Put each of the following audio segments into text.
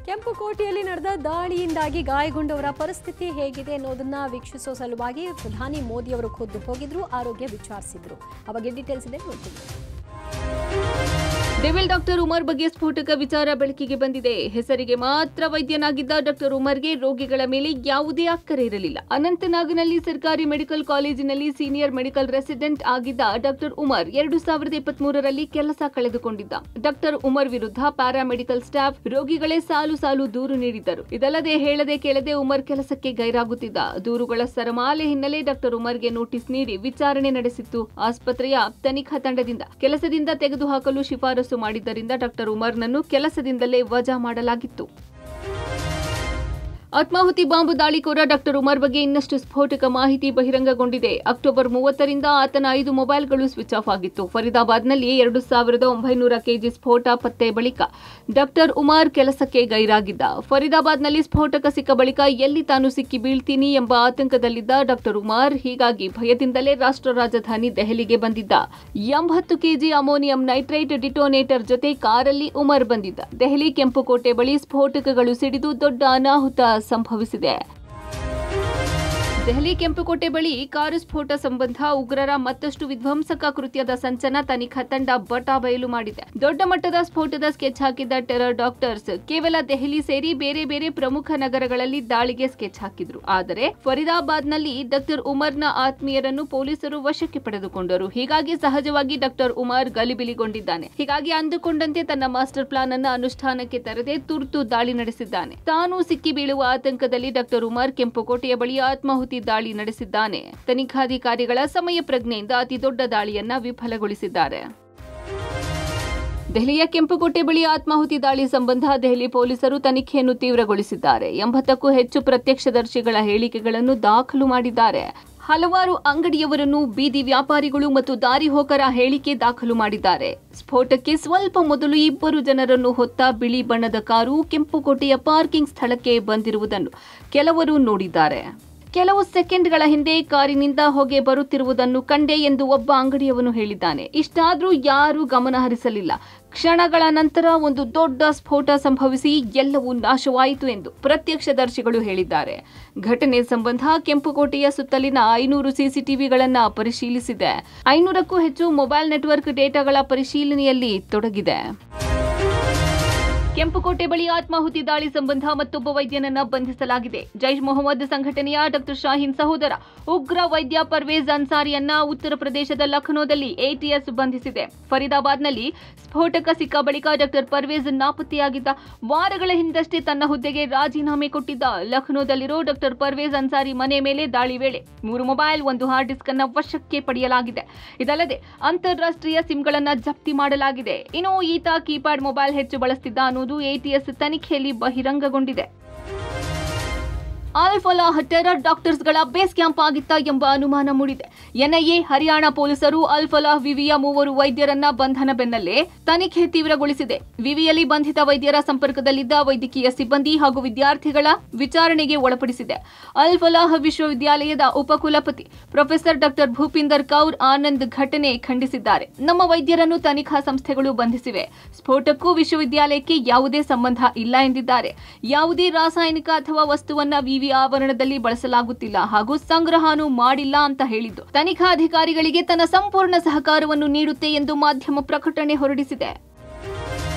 ಕೆಂಪುಕೋಟೆಯಲ್ಲಿ ನಡೆದ ದಾಳಿಯಿಂದಾಗಿ ಗಾಯಗೊಂಡವರ ಪರಿಸ್ಥಿತಿ ಹೇಗಿದೆ ಅನ್ನೋದನ್ನ ವೀಕ್ಷಿಸೋ ಸಲುವಾಗಿ ಪ್ರಧಾನಿ ಮೋದಿ ಅವರು ಖುದ್ದು ಹೋಗಿದ್ರು, ಆರೋಗ್ಯ ವಿಚಾರಿಸಿದ್ರು. ಆ ಬಗ್ಗೆ ಡೀಟೇಲ್ಸ್ ಇದೆ ನೋಡ್ತೀವಿ. ಡೆವಿಲ್ ಡಾಕ್ಟರ್ ಉಮರ್ ಬಗ್ಗೆ ಸ್ಫೋಟಕ ವಿಚಾರ ಬೆಳಕಿಗೆ ಬಂದಿದೆ. ಹೆಸರಿಗೆ ಮಾತ್ರ ವೈದ್ಯನಾಗಿದ್ದ ಡಾಕ್ಟರ್ ಉಮರ್ಗೆ ರೋಗಿಗಳ ಮೇಲೆ ಯಾವುದೇ ಅಕ್ಕರೆ ಇರಲಿಲ್ಲ. ಅನಂತನಾಗ್ನಲ್ಲಿ ಸರ್ಕಾರಿ ಮೆಡಿಕಲ್ ಕಾಲೇಜಿನಲ್ಲಿ ಸೀನಿಯರ್ ಮೆಡಿಕಲ್ ರೆಸಿಡೆಂಟ್ ಆಗಿದ್ದ ಡಾಕ್ಟರ್ ಉಮರ್ 2023ರಲ್ಲಿ ಕೆಲಸ ಕಳೆದುಕೊಂಡಿದ್ದ. ಡಾಕ್ಟರ್ ಉಮರ್ ವಿರುದ್ಧ ಪ್ಯಾರಾಮೆಡಿಕಲ್ ಸ್ಟಾಫ್, ರೋಗಿಗಳೇ ಸಾಲು ಸಾಲು ದೂರು ನೀಡಿದ್ದರು. ಇದಲ್ಲದೆ ಹೇಳದೆ ಕೇಳದೆ ಉಮರ್ ಕೆಲಸಕ್ಕೆ ಗೈರಾಗುತ್ತಿದ್ದ. ದೂರುಗಳ ಸರಮಾಲೆ ಹಿನ್ನೆಲೆ ಡಾಕ್ಟರ್ ಉಮರ್ಗೆ ನೋಟಿಸ್ ನೀಡಿ ವಿಚಾರಣೆ ನಡೆಸಿತ್ತು ಆಸ್ಪತ್ರೆಯ ತನಿಖಾ ತಂಡದಿಂದ. ಕೆಲಸದಿಂದ ತೆಗೆದುಹಾಕಲು ಶಿಫಾರಸು ಮಾಡಿದ್ದರಿಂದ ಡಾಕ್ಟರ್ ಉಮರ್ನನ್ನು ಕೆಲಸದಿಂದಲೇ ವಜಾ ಮಾಡಲಾಗಿತ್ತು. ಆತ್ಮಾಹುತಿ ಬಾಂಬ್ ದಾಳಿಕೋರ ಡಾಕ್ಟರ್ ಉಮರ್ ಬಗ್ಗೆ ಇನ್ನಷ್ಟು ಸ್ಫೋಟಕ ಮಾಹಿತಿ ಬಹಿರಂಗಗೊಂಡಿದೆ. ಅಕ್ಟೋಬರ್ 30ರಿಂದ ಆತನ 5 ಮೊಬೈಲ್ಗಳು ಸ್ವಿಚ್ ಆಫ್ ಆಗಿತ್ತು. ಫರೀದಾಬಾದ್ನಲ್ಲಿ 2900 ಕೆಜಿ ಸ್ಫೋಟ ಪತ್ತೆ ಬಳಿಕ ಡಾಕ್ಟರ್ ಉಮರ್ ಕೆಲಸಕ್ಕೆ ಗೈರಾಗಿದ್ದ. ಫರೀದಾಬಾದ್ನಲ್ಲಿ ಸ್ಫೋಟಕ ಸಿಕ್ಕ ಬಳಿಕ ಎಲ್ಲಿ ತಾನು ಸಿಕ್ಕಿ ಬೀಳ್ತೀನಿ ಎಂಬ ಆತಂಕದಲ್ಲಿದ್ದ ಡಾಕ್ಟರ್ ಉಮರ್ ಹೀಗಾಗಿ ಭಯದಿಂದಲೇ ರಾಷ್ಟ್ರ ರಾಜಧಾನಿ ದೆಹಲಿಗೆ ಬಂದಿದ್ದ. 80 ಕೆಜಿ ಅಮೋನಿಯಂ ನೈಟ್ರೈಟ್ ಡಿಟೋನೇಟರ್ ಜೊತೆ ಕಾರಲ್ಲಿ ಉಮರ್ ಬಂದಿದ್ದ. ದೆಹಲಿ ಕೆಂಪುಕೋಟೆ ಬಳಿ ಸ್ಫೋಟಕಗಳು ಸಿಡಿದು ದೊಡ್ಡ ಅನಾಹುತ ಸಂಭವಿಸಿದೆ. ದೆಹಲಿ ಕೆಂಪುಕೋಟೆ ಬಳಿ ಕಾರು ಸ್ಫೋಟ ಸಂಬಂಧ ಉಗ್ರರ ಮತ್ತಷ್ಟು ವಿಧ್ವಂಸಕ ಕೃತ್ಯದ ಸಂಚನ ತನಿಖಾ ತಂಡ ಬಟಾಬಯಲು ಮಾಡಿದೆ. ದೊಡ್ಡ ಮಟ್ಟದ ಸ್ಫೋಟದ ಸ್ಕೆಚ್ ಹಾಕಿದ್ದ ಟೆರರ್ ಡಾಕ್ಟರ್ಸ್ ಕೇವಲ ದೆಹಲಿ ಸೇರಿ ಬೇರೆ ಬೇರೆ ಪ್ರಮುಖ ನಗರಗಳಲ್ಲಿ ದಾಳಿಗೆ ಸ್ಕೆಚ್ ಹಾಕಿದ್ರು. ಆದರೆ ಫರೀದಾಬಾದ್ನಲ್ಲಿ ಡಾಕ್ಟರ್ ಉಮರ್ನ ಆತ್ಮೀಯರನ್ನು ಪೊಲೀಸರು ವಶಕ್ಕೆ ಪಡೆದುಕೊಂಡರು. ಹೀಗಾಗಿ ಸಹಜವಾಗಿ ಡಾಕ್ಟರ್ ಉಮರ್ ಗಲಿಬಿಲಿಗೊಂಡಿದ್ದಾನೆ. ಹೀಗಾಗಿ ಅಂದುಕೊಂಡಂತೆ ತನ್ನ ಮಾಸ್ಟರ್ ಪ್ಲಾನ್ ಅನ್ನು ಅನುಷ್ಠಾನಕ್ಕೆ ತರದೆ ತುರ್ತು ದಾಳಿ ನಡೆಸಿದ್ದಾನೆ. ತಾನು ಸಿಕ್ಕಿ ಬೀಳುವ ಆತಂಕದಲ್ಲಿ ಡಾಕ್ಟರ್ ಉಮರ್ ಕೆಂಪುಕೋಟೆಯ ಬಳಿ ಆತ್ಮಾಹುತಿ ದಾಳಿ ನಡೆಸಿದ್ದಾನೆ. ತನಿಖಾಧಿಕಾರಿಗಳ ಸಮಯ ಪ್ರಜ್ಞೆಯಿಂದ ಅತಿ ದೊಡ್ಡ ದಾಳಿಯನ್ನ ವಿಫಲಗೊಳಿಸಿದ್ದಾರೆ. ದೆಹಲಿಯ ಕೆಂಪುಕೋಟೆ ಬಳಿ ಆತ್ಮಾಹುತಿ ದಾಳಿ ಸಂಬಂಧ ದೆಹಲಿ ಪೊಲೀಸರು ತನಿಖೆಯನ್ನು ತೀವ್ರಗೊಳಿಸಿದ್ದಾರೆ. 80ಕ್ಕೂ ಹೆಚ್ಚು ಪ್ರತ್ಯಕ್ಷದರ್ಶಿಗಳ ಹೇಳಿಕೆಗಳನ್ನು ದಾಖಲು ಮಾಡಿದ್ದಾರೆ. ಹಲವಾರು ಅಂಗಡಿಯವರನ್ನು, ಬೀದಿ ವ್ಯಾಪಾರಿಗಳು ಮತ್ತು ದಾರಿಹೋಕರ ಹೇಳಿಕೆ ದಾಖಲು ಮಾಡಿದ್ದಾರೆ. ಸ್ಫೋಟಕ್ಕೆ ಸ್ವಲ್ಪ ಮೊದಲು 2 ಜನರನ್ನು ಹೊತ್ತ ಬಿಳಿ ಬಣ್ಣದ ಕಾರು ಕೆಂಪುಕೋಟೆಯ ಪಾರ್ಕಿಂಗ್ ಸ್ಥಳಕ್ಕೆ ಬಂದಿರುವುದನ್ನು ಕೆಲವರು ನೋಡಿದ್ದಾರೆ. ಕೆಲವು ಸೆಕೆಂಡ್ಗಳ ಹಿಂದೆ ಕಾರಿನಿಂದ ಹೊಗೆ ಬರುತ್ತಿರುವುದನ್ನು ಕಂಡೆ ಎಂದು ಒಬ್ಬ ಅಂಗಡಿಯವನು ಹೇಳಿದ್ದಾನೆ. ಇಷ್ಟಾದರೂ ಯಾರೂ ಗಮನ ಹರಿಸಲಿಲ್ಲ. ಕ್ಷಣಗಳ ನಂತರ ಒಂದು ದೊಡ್ಡ ಸ್ಫೋಟ ಸಂಭವಿಸಿ ಎಲ್ಲವೂ ನಾಶವಾಯಿತು ಎಂದು ಪ್ರತ್ಯಕ್ಷದರ್ಶಿಗಳು ಹೇಳಿದ್ದಾರೆ. ಘಟನೆ ಸಂಬಂಧ ಕೆಂಪುಕೋಟೆಯ ಸುತ್ತಲಿನ 500 ಸಿಸಿಟಿವಿಗಳನ್ನು ಪರಿಶೀಲಿಸಿದೆ. 500ಕ್ಕೂ ಹೆಚ್ಚು ಮೊಬೈಲ್ ನೆಟ್ವರ್ಕ್ ಡೇಟಾಗಳ ಪರಿಶೀಲನೆಯಲ್ಲಿ ತೊಡಗಿದೆ. ಕೆಂಪುಕೋಟೆ ಬಳಿ ಆತ್ಮಾಹುತಿ ದಾಳಿ ಸಂಬಂಧ ಮತ್ತೊಬ್ಬ ವೈದ್ಯನನ್ನ ಬಂಧಿಸಲಾಗಿದೆ. ಜೈಷ್ ಮೊಹಮ್ಮದ್ ಸಂಘಟನೆಯ ಡಾಕ್ಟರ್ ಶಾಹೀನ್ ಸಹೋದರ ಉಗ್ರ ವೈದ್ಯ ಪರ್ವೇಜ್ ಅನ್ಸಾರಿಯನ್ನ ಉತ್ತರ ಪ್ರದೇಶದ ಲಖನೌದಲ್ಲಿ ATS ಬಂಧಿಸಿದೆ. ಫರೀದಾಬಾದ್ನಲ್ಲಿ ಸ್ಫೋಟಕ ಸಿಕ್ಕ ಬಳಿಕ ಡಾಕ್ಟರ್ ಪರ್ವೇಜ್ ನಾಪತ್ತೆಯಾಗಿದ್ದ. ವಾರಗಳ ಹಿಂದಷ್ಟೇ ತನ್ನ ಹುದ್ದೆಗೆ ರಾಜೀನಾಮೆ ಕೊಟ್ಟಿದ್ದ. ಲಖನೌದಲ್ಲಿರೋ ಡಾಕ್ಟರ್ ಪರ್ವೇಜ್ ಅನ್ಸಾರಿ ಮನೆ ಮೇಲೆ ದಾಳಿ ವೇಳೆ 3 ಮೊಬೈಲ್, 1 ಹಾರ್ಡ್ ಡಿಸ್ಕ್ ಅನ್ನ ವಶಕ್ಕೆ ಪಡೆಯಲಾಗಿದೆ. ಇದಲ್ಲದೆ ಅಂತಾರಾಷ್ಟ್ರೀಯ ಸಿಮ್ಗಳನ್ನ ಜಪ್ತಿ ಮಾಡಲಾಗಿದೆ. ಇನ್ನು ಈತ ಕೀಪ್ಯಾಡ್ ಮೊಬೈಲ್ ಹೆಚ್ಚು ಬಳಸ್ತಿದ್ದ ಅನ್ನೋದು ATS ತನಿಖೆಯಲ್ಲಿ ಬಹಿರಂಗಗೊಂಡಿದೆ. ಅಲ್ ಫಲಾಹ್ ಟೆರರ್ ಡಾಕ್ಟರ್ಸ್ಗಳ ಬೇಸ್ ಕ್ಯಾಂಪ್ ಆಗಿತ್ತ ಎಂಬ ಅನುಮಾನ ಮೂಡಿದೆ. NIA, ಹರಿಯಾಣ ಪೊಲೀಸರು ಅಲ್ ಫಲಾಹ್ ವಿವಿಯ 3 ವೈದ್ಯರನ್ನ ಬಂಧನ ಬೆನ್ನಲ್ಲೇ ತನಿಖೆ ತೀವ್ರಗೊಳಿಸಿದೆ. ವಿವಿಯಲ್ಲಿ ಬಂಧಿತ ವೈದ್ಯರ ಸಂಪರ್ಕದಲ್ಲಿದ್ದ ವೈದ್ಯಕೀಯ ಸಿಬ್ಬಂದಿ ಹಾಗೂ ವಿದ್ಯಾರ್ಥಿಗಳ ವಿಚಾರಣೆಗೆ ಒಳಪಡಿಸಿದೆ. ಅಲ್ ಫಲಾಹ್ ವಿಶ್ವವಿದ್ಯಾಲಯದ ಉಪಕುಲಪತಿ ಪ್ರೊಫೆಸರ್ ಡಾಕ್ಟರ್ ಭೂಪಿಂದರ್ ಕೌರ್ ಆನಂದ್ ಘಟನೆ ಖಂಡಿಸಿದ್ದಾರೆ. ನಮ್ಮ ವೈದ್ಯರನ್ನು ತನಿಖಾ ಸಂಸ್ಥೆಗಳು ಬಂಧಿಸಿವೆ. ಸ್ಫೋಟಕ್ಕೂ ವಿಶ್ವವಿದ್ಯಾಲಯಕ್ಕೆ ಯಾವುದೇ ಸಂಬಂಧ ಇಲ್ಲ ಎಂದಿದ್ದಾರೆ. ಯಾವುದೇ ರಾಸಾಯನಿಕ ಅಥವಾ ವಸ್ತುವನ್ನ ವಿವಿ ಆವರಣದಲ್ಲಿ ಬಳಸಲಾಗುತ್ತಿಲ್ಲ ಹಾಗೂ ಸಂಗ್ರಹನೂ ಮಾಡಿಲ್ಲ ಅಂತ ಹೇಳಿದ್ದು ತನಿಖಾಧಿಕಾರಿಗಳಿಗೆ ತನ್ನ ಸಂಪೂರ್ಣ ಸಹಕಾರವನ್ನು ನೀಡುತ್ತೆ ಎಂದು ಮಾಧ್ಯಮ ಪ್ರಕಟಣೆ ಹೊರಡಿಸಿದೆ.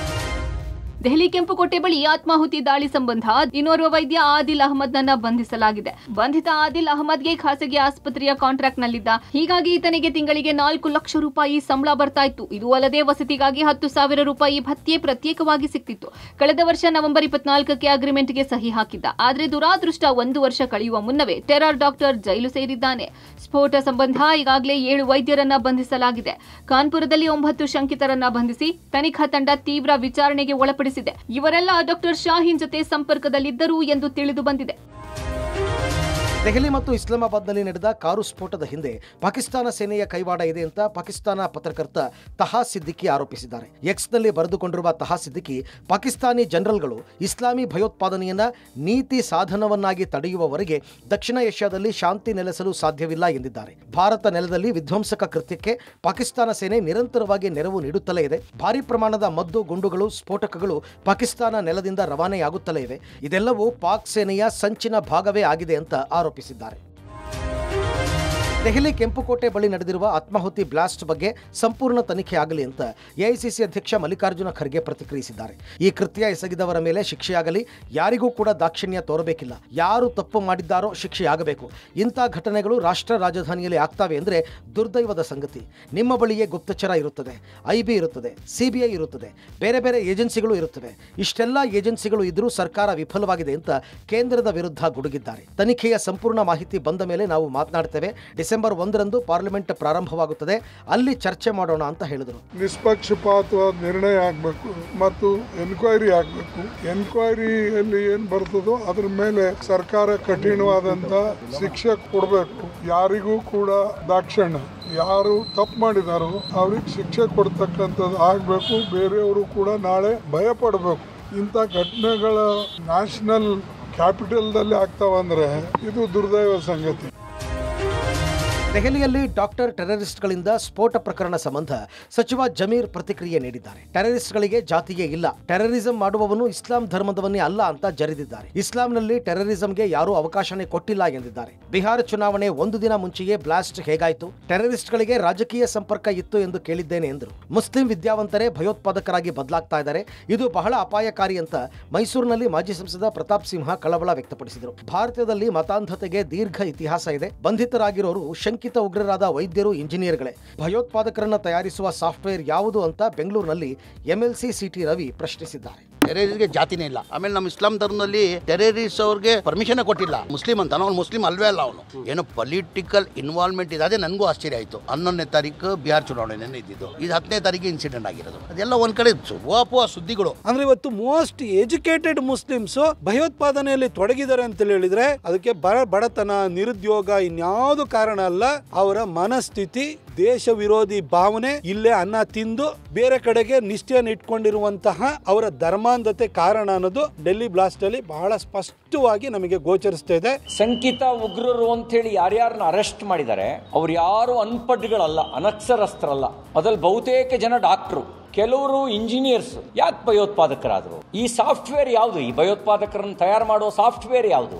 ದೆಹಲಿ ಕೆಂಪುಕೋಟೆ ಬಳಿ ಆತ್ಮಾಹುತಿ ದಾಳಿ ಸಂಬಂಧ ಇನ್ನೋರ್ವ ವೈದ್ಯ ಆದಿಲ್ ಅಹಮದ್ನನ್ನ ಬಂಧಿಸಲಾಗಿದೆ. ಬಂಧಿತ ಆದಿಲ್ ಅಹಮದ್ಗೆ ಖಾಸಗಿ ಆಸ್ಪತ್ರೆಯ ಕಾಂಟ್ರಾಕ್ಟ್ ನಲ್ಲಿದ್ದ. ಹೀಗಾಗಿ ಈತನಿಗೆ ತಿಂಗಳಿಗೆ 4 ಲಕ್ಷ ರೂಪಾಯಿ ಸಂಬಳ ಬರ್ತಾ ಇತ್ತು. ಇದು ಅಲ್ಲದೆ ವಸತಿಗಾಗಿ 10,000 ರೂಪಾಯಿ ಭತ್ಯೆ ಪ್ರತ್ಯೇಕವಾಗಿ ಸಿಕ್ತಿತ್ತು. ಕಳೆದ ವರ್ಷ ನವೆಂಬರ್ 24ಕ್ಕೆ ಅಗ್ರಿಮೆಂಟ್ಗೆ ಸಹಿ ಹಾಕಿದ್ದ. ಆದರೆ ದುರಾದೃಷ್ಟ 1 ವರ್ಷ ಕಳೆಯುವ ಮುನ್ನವೇ ಟೆರರ್ ಡಾಕ್ಟರ್ ಜೈಲು ಸೇರಿದ್ದಾನೆ. ಸ್ಫೋಟ ಸಂಬಂಧ ಈಗಾಗಲೇ 7 ವೈದ್ಯರನ್ನ ಬಂಧಿಸಲಾಗಿದೆ. ಕಾನ್ಪುರದಲ್ಲಿ 9 ಶಂಕಿತರನ್ನ ಬಂಧಿಸಿ ತನಿಖಾ ತಂಡ ತೀವ್ರ ವಿಚಾರಣೆಗೆ ಒಳಪಡಿಸಿದೆ. ಇವರೆಲ್ಲ ಡಾಕ್ಟರ್ ಶಾಹೀನ್ ಜೊತೆ ಸಂಪರ್ಕದಲ್ಲಿದ್ದರು ಎಂದು ತಿಳಿದು ಬಂದಿದೆ. ದೆಹಲಿ ಮತ್ತು ಇಸ್ಲಾಮಾಬಾದ್ನಲ್ಲಿ ನಡೆದ ಕಾರು ಸ್ಫೋಟದ ಹಿಂದೆ ಪಾಕಿಸ್ತಾನ ಸೇನೆಯ ಕೈವಾಡ ಇದೆ ಅಂತ ಪಾಕಿಸ್ತಾನ ಪತ್ರಕರ್ತ ತಹಾ ಸಿದ್ದಿಕಿ ಆರೋಪಿಸಿದ್ದಾರೆ. ಎಕ್ಸ್ನಲ್ಲಿ ಬರೆದುಕೊಂಡಿರುವ ತಹಾ ಸಿದ್ದಿಕಿ, ಪಾಕಿಸ್ತಾನಿ ಜನರಲ್ಗಳು ಇಸ್ಲಾಮಿ ಭಯೋತ್ಪಾದನೆಯನ್ನ ನೀತಿ ಸಾಧನವನ್ನಾಗಿ ತಡೆಯುವವರೆಗೆ ದಕ್ಷಿಣ ಏಷ್ಯಾದಲ್ಲಿ ಶಾಂತಿ ನೆಲೆಸಲು ಸಾಧ್ಯವಿಲ್ಲ ಎಂದಿದ್ದಾರೆ. ಭಾರತ ನೆಲದಲ್ಲಿ ವಿಧ್ವಂಸಕ ಕೃತ್ಯಕ್ಕೆ ಪಾಕಿಸ್ತಾನ ಸೇನೆ ನಿರಂತರವಾಗಿ ನೆರವು ನೀಡುತ್ತಲೇ ಇದೆ. ಭಾರೀ ಪ್ರಮಾಣದ ಮದ್ದು, ಗುಂಡುಗಳು, ಸ್ಫೋಟಕಗಳು ಪಾಕಿಸ್ತಾನ ನೆಲದಿಂದ ರವಾನೆಯಾಗುತ್ತಲೇ ಇವೆ. ಇದೆಲ್ಲವೂ ಪಾಕ್ ಸೇನೆಯ ಸಂಚಿನ ಭಾಗವೇ ಆಗಿದೆ ಅಂತ ಆರೋಪಿಸಿದ್ದಾರೆ. ದೆಹಲಿ ಕೆಂಪುಕೋಟೆ ಬಳಿ ನಡೆದಿರುವ ಆತ್ಮಾಹುತಿ ಬ್ಲಾಸ್ಟ್ ಬಗ್ಗೆ ಸಂಪೂರ್ಣ ತನಿಖೆ ಆಗಲಿ ಅಂತ ಎಐಸಿಸಿ ಅಧ್ಯಕ್ಷ ಮಲ್ಲಿಕಾರ್ಜುನ ಖರ್ಗೆ ಪ್ರತಿಕ್ರಿಯಿಸಿದ್ದಾರೆ. ಈ ಕೃತ್ಯ ಎಸಗಿದವರ ಮೇಲೆ ಶಿಕ್ಷೆಯಾಗಲಿ, ಯಾರಿಗೂ ಕೂಡ ದಾಕ್ಷಿಣ್ಯ ತೋರಬೇಕಿಲ್ಲ. ಯಾರು ತಪ್ಪು ಮಾಡಿದ್ದಾರೋ ಶಿಕ್ಷೆಯಾಗಬೇಕು. ಇಂಥ ಘಟನೆಗಳು ರಾಷ್ಟ್ರ ರಾಜಧಾನಿಯಲ್ಲಿ ಆಗ್ತವೆ ಅಂದರೆ ದುರ್ದೈವದ ಸಂಗತಿ. ನಿಮ್ಮ ಬಳಿಯೇ ಗುಪ್ತಚರ ಇರುತ್ತದೆ, ಐಬಿ ಇರುತ್ತದೆ, ಸಿಬಿಐ ಇರುತ್ತದೆ, ಬೇರೆ ಬೇರೆ ಏಜೆನ್ಸಿಗಳು ಇರುತ್ತವೆ. ಇಷ್ಟೆಲ್ಲ ಏಜೆನ್ಸಿಗಳು ಇದ್ರೂ ಸರ್ಕಾರ ವಿಫಲವಾಗಿದೆ ಅಂತ ಕೇಂದ್ರದ ವಿರುದ್ಧ ಗುಡುಗಿದ್ದಾರೆ. ತನಿಖೆಯ ಸಂಪೂರ್ಣ ಮಾಹಿತಿ ಬಂದ ಮೇಲೆ ನಾವು ಮಾತನಾಡ್ತೇವೆ. ಡಿಸೆಂಬರ್ 1ರಂದು ಪಾರ್ಲಿಮೆಂಟ್ ಪ್ರಾರಂಭವಾಗುತ್ತದೆ, ಅಲ್ಲಿ ಚರ್ಚೆ ಮಾಡೋಣ ಅಂತ ಹೇಳಿದರು. ನಿಷ್ಪಕ್ಷಪಾತವಾದ ನಿರ್ಣಯ ಆಗಬೇಕು ಮತ್ತು ಎನ್ಕ್ವೈರಿ ಆಗಬೇಕು. ಎನ್ಕ್ವೈರಿಯಲ್ಲಿ ಏನ್ ಬರ್ತದೋ ಅದ್ರ ಮೇಲೆ ಸರ್ಕಾರ ಕಠಿಣವಾದಂತ ಶಿಕ್ಷೆ ಕೊಡಬೇಕು. ಯಾರಿಗೂ ಕೂಡ ದಾಕ್ಷಣ್ಯ, ಯಾರು ತಪ್ಪು ಮಾಡಿದಾರೋ ಅವ್ರಿಗೆ ಶಿಕ್ಷೆ ಕೊಡ್ತಕ್ಕಂಥದ್ದು ಆಗಬೇಕು. ಬೇರೆಯವರು ಕೂಡ ನಾಳೆ ಭಯ ಪಡಬೇಕು. ಇಂಥ ಘಟನೆಗಳ ನ್ಯಾಷನಲ್ ಕ್ಯಾಪಿಟಲ್ದಲ್ಲಿ ಆಗ್ತಾವಂದ್ರೆ ಇದು ದುರ್ದೈವ ಸಂಗತಿ. ದೆಹಲಿಯಲ್ಲಿ ಡಾಕ್ಟರ್ ಟೆರರಿಸ್ಟ್ಗಳಿಂದ ಸ್ಫೋಟ ಪ್ರಕರಣ ಸಂಬಂಧ ಸಚಿವ ಜಮೀರ್ ಪ್ರತಿಕ್ರಿಯೆ ನೀಡಿದ್ದಾರೆ. ಟೆರರಿಸ್ಟ್ಗಳಿಗೆ ಜಾತಿಯೇ ಇಲ್ಲ, ಟೆರರಿಸಂ ಮಾಡುವವನು ಇಸ್ಲಾಂ ಧರ್ಮದವನ್ನೇ ಅಲ್ಲ ಅಂತ ಜರಿದಿದ್ದಾರೆ. ಇಸ್ಲಾಂನಲ್ಲಿ ಟೆರರಿಸಂಗೆ ಯಾರೂ ಅವಕಾಶನೇ ಕೊಟ್ಟಿಲ್ಲ ಎಂದಿದ್ದಾರೆ. ಬಿಹಾರ ಚುನಾವಣೆ ಒಂದು ದಿನ ಮುಂಚೆಯೇ ಬ್ಲಾಸ್ಟ್ ಹೇಗಾಯಿತು? ಟೆರರಿಸ್ಟ್ಗಳಿಗೆ ರಾಜಕೀಯ ಸಂಪರ್ಕ ಇತ್ತು ಎಂದು ಕೇಳಿದ್ದೇನೆ ಎಂದರು. ಮುಸ್ಲಿಂ ವಿದ್ಯಾವಂತರೇ ಭಯೋತ್ಪಾದಕರಾಗಿ ಬದಲಾಗ್ತಾ ಇದ್ದಾರೆ, ಇದು ಬಹಳ ಅಪಾಯಕಾರಿ ಅಂತ ಮೈಸೂರಿನಲ್ಲಿ ಮಾಜಿ ಸಂಸದ ಪ್ರತಾಪ್ ಸಿಂಹ ಕಳವಳ ವ್ಯಕ್ತಪಡಿಸಿದರು. ಭಾರತದಲ್ಲಿ ಮತಾಂಧತೆಗೆ ದೀರ್ಘ ಇತಿಹಾಸ ಇದೆ. ಬಂಧಿತರಾಗಿರೋರು ಶಂಕಿತ ಉಗ್ರರಾದ ವೈದ್ಯರು, ಇಂಜಿನಿಯರ್ಗಳೇ. ಭಯೋತ್ಪಾದಕರನ್ನ ತಯಾರಿಸುವ ಸಾಫ್ಟ್ವೇರ್ ಯಾವುದು ಅಂತ ಬೆಂಗಳೂರಿನಲ್ಲಿ ಎಂಎಲ್ಸಿ ಸಿಟಿ ರವಿ ಪ್ರಶ್ನಿಸಿದ್ದಾರೆ. ಟೆರರಿಸ್ಟ್ಗೆ ಜಾತಿನೇ ಇಲ್ಲ. ಆಮೇಲೆ ನಮ್ಮ ಇಸ್ಲಾಂ ಧರ್ಮದಲ್ಲಿ ಟೆರರಿಸ್ಟ್ ಅವ್ರಿಗೆ ಪರ್ಮಿಷನ್ ಕೊಟ್ಟಿಲ್ಲ. ಮುಸ್ಲಿಂ ಅಂತ ಅವನು ಮುಸ್ಲಿಂ ಅಲ್ವೇ ಅಲ್ಲ, ಅವನು ಏನೋ ಪೊಲಿಟಿಕಲ್ ಇನ್ವಾಲ್ವ್ಮೆಂಟ್ ಇದೆ. ಅದೇ ನನಗೂ ಆಶ್ಚರ್ಯ ಆಯಿತು. 11ನೇ ತಾರೀಕು ಬಿಹಾರ್ ಚುನಾವಣೆ ಇದ್ದಿದ್ದು, ಇದು 10ನೇ ತಾರೀಕು ಇನ್ಸಿಡೆಂಟ್ ಆಗಿರೋದು. ಅದೆಲ್ಲ ಒಂದ್ ಕಡೆ ಸುದ್ದಿಗಳು. ಅಂದ್ರೆ ಇವತ್ತು ಮೋಸ್ಟ್ ಎಜುಕೇಟೆಡ್ ಮುಸ್ಲಿಮ್ಸ್ ಭಯೋತ್ಪಾದನೆಯಲ್ಲಿ ತೊಡಗಿದ್ದಾರೆ ಅಂತ ಹೇಳಿದ್ರೆ ಅದಕ್ಕೆ ಬಡತನ, ನಿರುದ್ಯೋಗ ಇನ್ಯಾವುದು ಕಾರಣ ಅಲ್ಲ. ಅವರ ಮನಸ್ಥಿತಿ, ದೇಶ ವಿರೋಧಿ ಭಾವನೆ, ಇಲ್ಲೇ ಅನ್ನ ತಿಂದು ಬೇರೆ ಕಡೆಗೆ ನಿಷ್ಠೆಯನ್ನು ಇಟ್ಕೊಂಡಿರುವಂತಹ ಅವರ ಧರ್ಮಾಂಧತೆ ಕಾರಣ ಅನ್ನೋದು ಡೆಲ್ಲಿ ಬ್ಲಾಸ್ಟ್ ಅಲ್ಲಿ ಬಹಳ ಸ್ಪಷ್ಟವಾಗಿ ನಮಗೆ ಗೋಚರಿಸ್ತಾ ಇದೆ. ಶಂಕಿತ ಉಗ್ರರು ಅಂತ ಹೇಳಿ ಯಾರ್ಯಾರನ್ನ ಅರೆಸ್ಟ್ ಮಾಡಿದ್ದಾರೆ ಅವ್ರು ಯಾರು ಅನ್ಪಡ್ಗಳಲ್ಲ, ಅನಕ್ಷರಸ್ಥರಲ್ಲ. ಅದ್ರಲ್ಲಿ ಬಹುತೇಕ ಜನ ಡಾಕ್ಟ್ರು, ಕೆಲವರು ಇಂಜಿನಿಯರ್ಸ್. ಯಾಕೆ ಭಯೋತ್ಪಾದಕರಾದ್ರು? ಈ ಸಾಫ್ಟ್ವೇರ್ ಯಾವುದು? ಈ ಭಯೋತ್ಪಾದಕರನ್ನು ತಯಾರು ಮಾಡುವ ಸಾಫ್ಟ್ವೇರ್ ಯಾವುದು?